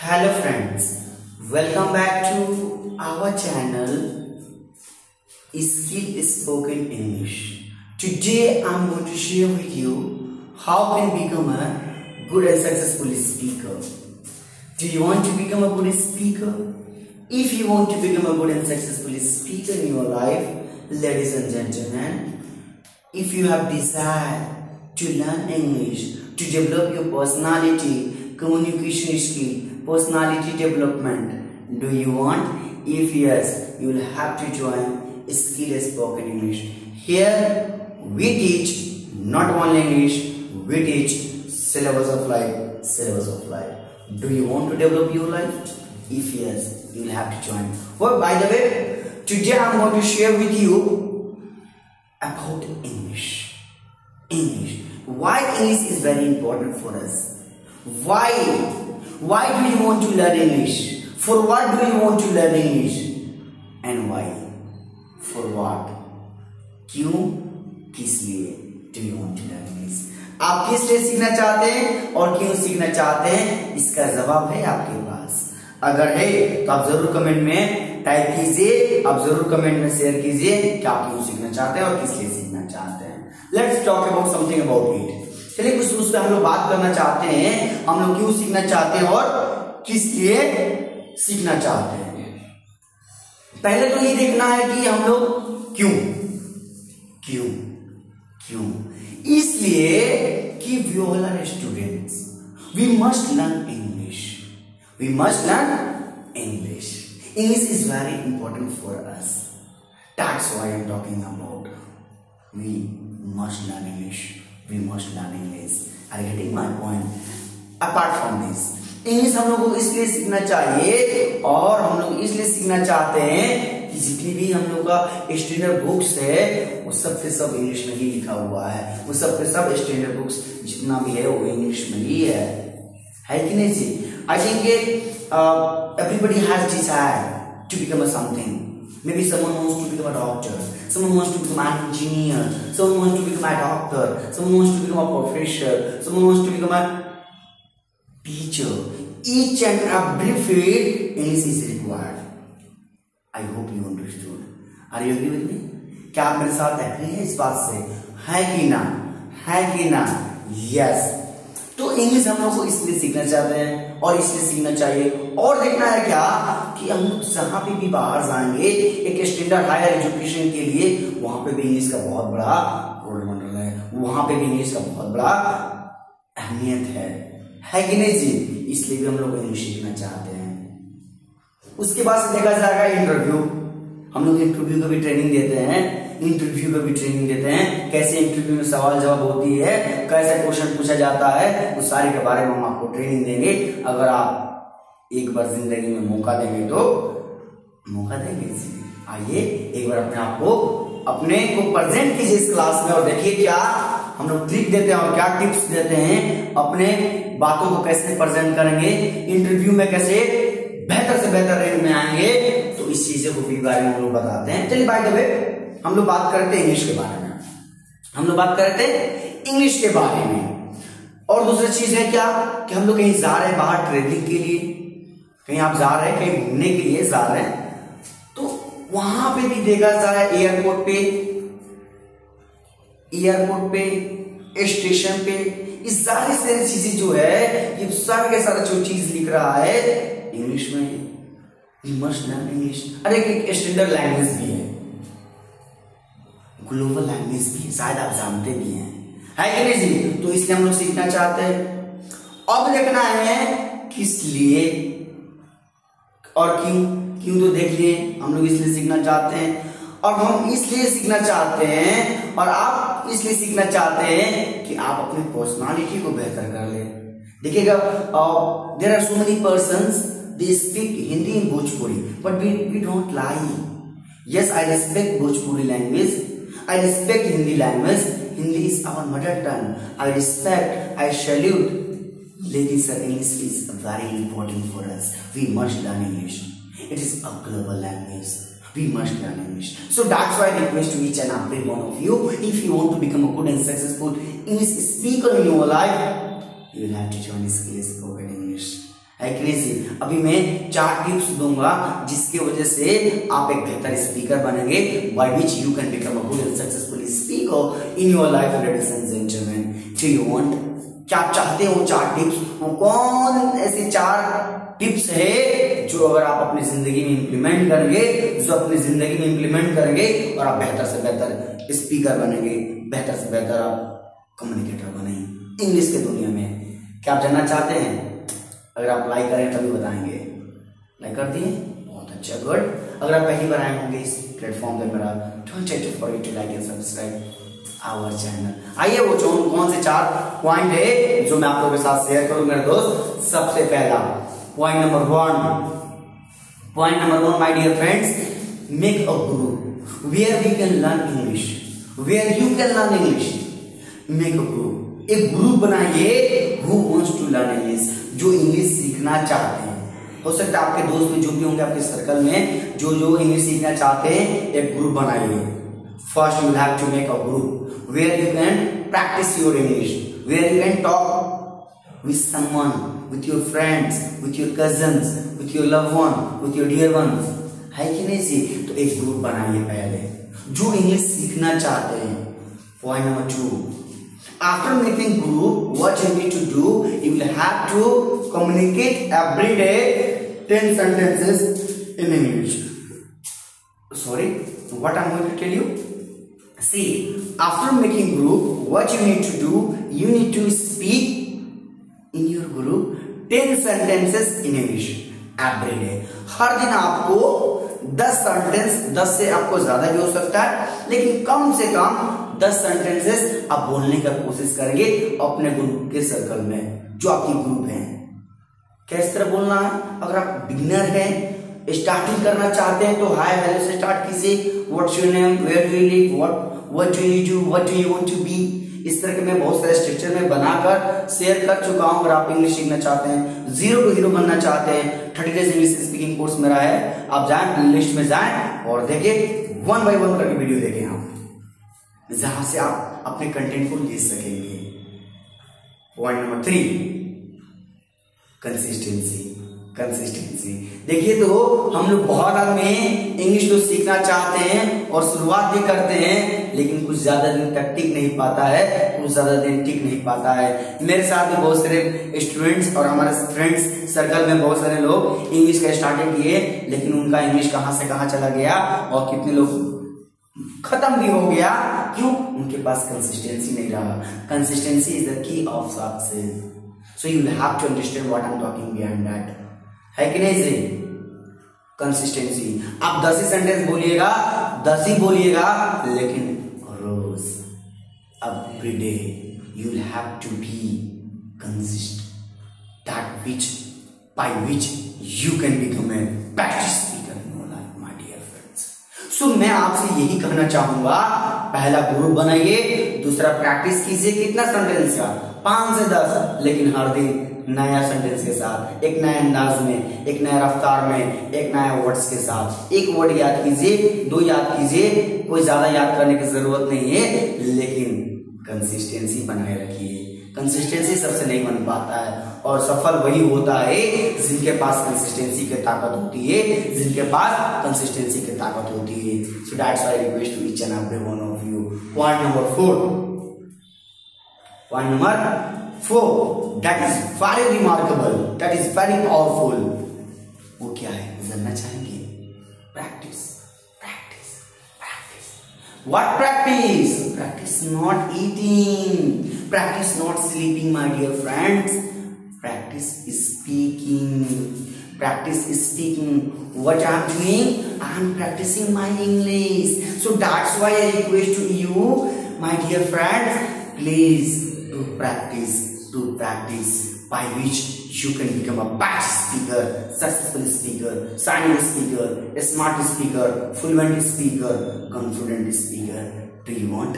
Hello friends, welcome back to our channel Skill Spoken English. Today I'm going to share with you how can become a good and successful speaker. Do you want to become a good speaker? If you want to become a good and successful speaker in your life, ladies and gentlemen, if you have desire to learn English, to develop your personality, communication skill, personality development, do you want? If yes, you will have to join Skill Spoken English. Here we teach not only English, we teach syllabus of life. Do you want to develop your life? If yes, you will have to join. Well, by the way, today I am going to share with you about English. Why English is very important for us? Why do you want to learn English? For what do you want to learn English? And why? For what? क्यों? किस लिए do you want to learn English? आप किस लिए सीखना चाहते हैं और क्यों सीखना चाहते हैं? इसका जवाब है आपके पास। अगर है तो आप जरूर कमेंट में टाइप कीजिए, आप जरूर कमेंट में शेयर कीजिए कि आप क्यों सीखना चाहते हैं और किस लिए सीखना चाहते हैं। Let's talk about something about it. चलिए कुछ उस पर हम लोग बात करना चाहते हैं, हम लोग क्यों सीखना चाहते हैं और किस लिए सीखना चाहते हैं। पहले तो ये देखना है कि हम लोग क्यों इसलिए कि we all are students, we must learn English is very important for us. That's why I'm talking about we must learn English. Are you getting my point? Apart from this, English हम लोग को इसलिए सीखना चाहिए और हम लोग इसलिए सीखना चाहते हैं कि जितनी भी हम लोग का स्टैंडर्ड बुक्स है वो सब के सब इंग्लिश में ही लिखा हुआ है। वो सब के सब स्टैंडर्ड बुक्स जितना भी है वो इंग्लिश में ही है कि नहीं जी? I think everybody has desire to become a something. Maybe someone wants to become a doctor, someone wants to become an engineer, someone wants to become a doctor, someone wants to become a professor, someone wants to become a teacher. Each and every field English is required. I hope you understood. Are you agree with me? क्या आप मेरे साथ agree हैं इस बात से? है कि ना? Yes. तो इंग्लिश हम लोग को इसलिए सीखना चाहते हैं और इसलिए सीखना चाहिए। और देखना है क्या कि हम लोग जहां पे भी बाहर जाएंगे एक स्टैंडर्ड हायर एजुकेशन के लिए, वहां पे भी इंग्लिश का बहुत बड़ा रोल मॉडल है, वहां पे भी इंग्लिश का बहुत बड़ा अहमियत है कि नहीं जी? इसलिए भी हम लोग इंग्लिश सीखना चाहते हैं। उसके बाद से देखा जाएगा इंटरव्यू। हम लोग इंटरव्यू का भी ट्रेनिंग देते हैं, कैसे इंटरव्यू में सवाल जवाब होती है, कैसे क्वेश्चन पूछा जाता है, उस सारे के बारे में हम आपको ट्रेनिंग देंगे। अगर आप एक बार जिंदगी में मौका देंगे तो आइए एक बार अपने को प्रेजेंट कीजिए इस क्लास में और देखिए क्या हम लोग ट्रिक देते हैं और क्या टिप्स देते हैं, अपने बातों को कैसे प्रेजेंट करेंगे, इंटरव्यू में कैसे बेहतर से बेहतर रैंक में आएंगे, तो इस चीजों को भी बारे में हम लोग बताते हैं। चलिए बाय द वे हम लोग बात करते हैं इंग्लिश के बारे में। और दूसरी चीज है क्या कि हम लोग कहीं जा रहे हैं बाहर ट्रेवलिंग के लिए, कहीं आप जा रहे हैं, कहीं घूमने के लिए जा रहे हैं, तो वहां पे भी देखा जाए एयरपोर्ट पे स्टेशन पे इस सारी चीजें जो है, ये सारे के सारा जो चीज लिख रहा है इंग्लिश में। You must learn English. अरे एक स्टैंडर्ड लैंग्वेज भी है, ग्लोबल लैंग्वेज भी है, शायद आप जानते भी हैं, है कि नहीं जी? तो इसलिए हम लोग सीखना चाहते हैं। अब देखना है किस लिए और क्यों तो देख लिए। हम लोग इसलिए सीखना चाहते हैं और हम इसलिए सीखना चाहते हैं और आप इसलिए सीखना चाहते हैं कि आप अपनी पर्सनालिटी को बेहतर कर ले। देखिएगा, there are so many persons they speak Hindi in Bhojpuri, but we don't lie. Yes, I respect Bhojpuri language, I respect Hindi language. Hindi is our mother tongue. I respect, I salute. Ladies and English is very important for us. We must learn English. It is a global language. We must learn English. So that's why I request to each and every one of you, if you want to become a good and successful English speaker in your life, you will have to join Skill Spoken English. है कि नहीं। अभी मैं 4 tips दूंगा जिसकी वजह से आप एक बेहतर स्पीकर बनेंगे, bye which you can become a good and successful speaker in your life. Ladies and gentleman, do you want, क्या आप चाहते हो 4 टिप्स? वो कौन ऐसे 4 टिप्स है जो अगर आप अपनी जिंदगी में इंप्लीमेंट करेंगे, और आप बेहतर से बेहतर स्पीकर बनेंगे, बेहतर से बेहतर आप कम्युनिकेटर बनेंगे इंग्लिश के दुनिया में? क्या आप जानना चाहते हैं? अगर आप लाइक करें तभी बताएंगे। लाइक कर दिए, बहुत अच्छा, गुड। अगर आप पहली बार आए होंगे इस प्लेटफॉर्म पे मेरा, don't forget to like and subscribe our channel. आइए वो कौन से 4 पॉइंट है जो मैं आप लोगों के साथ शेयर करूं मेरे दोस्त। सबसे पहला point number 1 my dear friends, make a group where we can learn English, where you can learn English. Make a group, एक ग्रुप बनाइए who wants to learn English, जो इंग्लिश सीखना चाहते हैं। हो सकता है आपके दोस्त में जो भी होंगे आपके सर्कल में जो इंग्लिश सीखना चाहते हैं, एक ग्रुप बनाइए। First you have to make a group where you can practise your English, where you can talk with someone, with your friends, with your cousins, with your loved one, with your dear ones, है कि नहीं जी? तो एक group बनाइए पहले जो English सीखना चाहते हैं। Point number 2, after making group what you need to do, you will have to communicate every day 10 sentences in English. Sorry, what I'm going to tell you? See, after making group, what you need to do, you need to speak in your group 10 sentences in English every day. हर दिन आपको 10 sentence, 10 से आपको ज्यादा भी हो सकता है, लेकिन कम से कम 10 सेंटेंसेस आप बोलने का कोशिश करेंगे अपने ग्रुप के सर्कल में, जो आपकी ग्रुप है। किस तरह बोलना है? अगर आप बिगिनर हैं, स्टार्टिंग करना चाहते हैं, तो हाय हेलो से स्टार्ट कीजिए। What's your name, where do you live, what do you do, what do you want to be. इस तरह के मैं बहुत सारे स्ट्रक्चर में बनाकर शेयर कर चुका हूं। अगर आप इंग्लिश सीखना चाहते हैं, 0 to हीरो बनना चाहते हैं, 30 डेज इंग्लिश स्पीकिंग कोर्स मेरा है, आप जाएं प्ले लिस्ट में जाएं और देखिए 1 by 1 करके वीडियो देखें आप, जहां से आप अपने कंटेंट को ले सकेंगे। Point number 3, consistency. देखिए, तो हम लोग बहुत आदमी इंग्लिश तो सीखना चाहते हैं और शुरुआत भी करते हैं, लेकिन कुछ ज्यादा दिन तक टिक नहीं पाता है, मेरे साथ भी बहुत सारे स्टूडेंट्स और हमारे फ्रेंड्स सर्कल में बहुत सारे लोग इंग्लिश का स्टार्टिंग किए, लेकिन उनका इंग्लिश कहां से कहां चला गया और कितने लोग खत्म भी हो गया। क्यों? उनके पास कंसिस्टेंसी नहीं रहा। Consistency is the key of success, so you will have to understand what I am talking behind that, है कि नहीं जी? कंसिस्टेंसी। आप 10 ही सेंटेंस बोलिएगा, 10 ही बोलिएगा, लेकिन रोज every day you will have to be consistent, that which by which you can become a best speaker in your life my dear friends. So मैं आपसे यही कहना चाहूंगा, पहला ग्रुप बनाइए, दूसरा प्रैक्टिस कीजिए कितना सेंटेंस का, 5 से 10, लेकिन हर दिन नया सेंटेंस के साथ, एक नए अंदाज में, एक नए रफ्तार में, एक नया वर्ड्स के साथ। एक वर्ड याद कीजिए, 2 याद कीजिए, कोई ज्यादा याद करने की जरूरत नहीं है, लेकिन कंसिस्टेंसी बनाए रखिए। कंसिस्टेंसी सबसे नहीं बन पाता है, और सफल वही होता है जिनके पास कंसिस्टेंसी की ताकत होती है, so that's why I request to each and every one of you. Point number 4, that is very remarkable, that is very powerful. वो क्या है जानना चाहेंगे? Practice. What practice? Practice not eating, practice not sleeping, my dear friends. Practice is speaking. What I am doing? I am practicing my English. So that's why I request to you, my dear friends, please do practice, by which you can become a best speaker, successful speaker, silent speaker, smart speaker, fluent speaker, confident speaker. Do you want?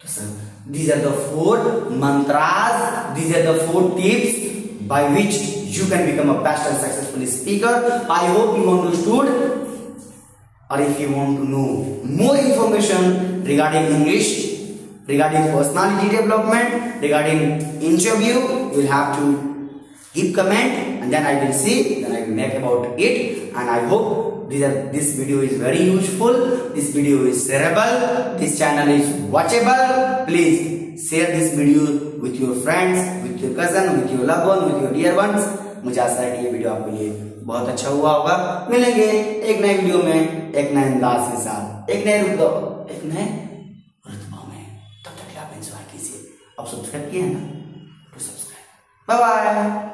So sir, these are the 4 mantras, these are the 4 tips by which you can become a best and successful speaker. I hope you understood, or if you want to know more information regarding English, regarding personality development, regarding interview, you will have to Give comment and then I will see, then I will make about it, and I hope this video is very useful, this video is shareable, this channel is watchable. Please share this video with your friends, with your cousin, with your loved one, with your dear ones. मुझे आशा है कि ये video आपके लिए बहुत अच्छा हुआ होगा। मिलेंगे एक नए वीडियो में, एक नए अंदाज के साथ, एक नए रुतबा में। तब तक आप एंजॉय कीजिए। अब सब्सक्राइब किए हैं ना, तो सब्सक्राइब। Bye bye.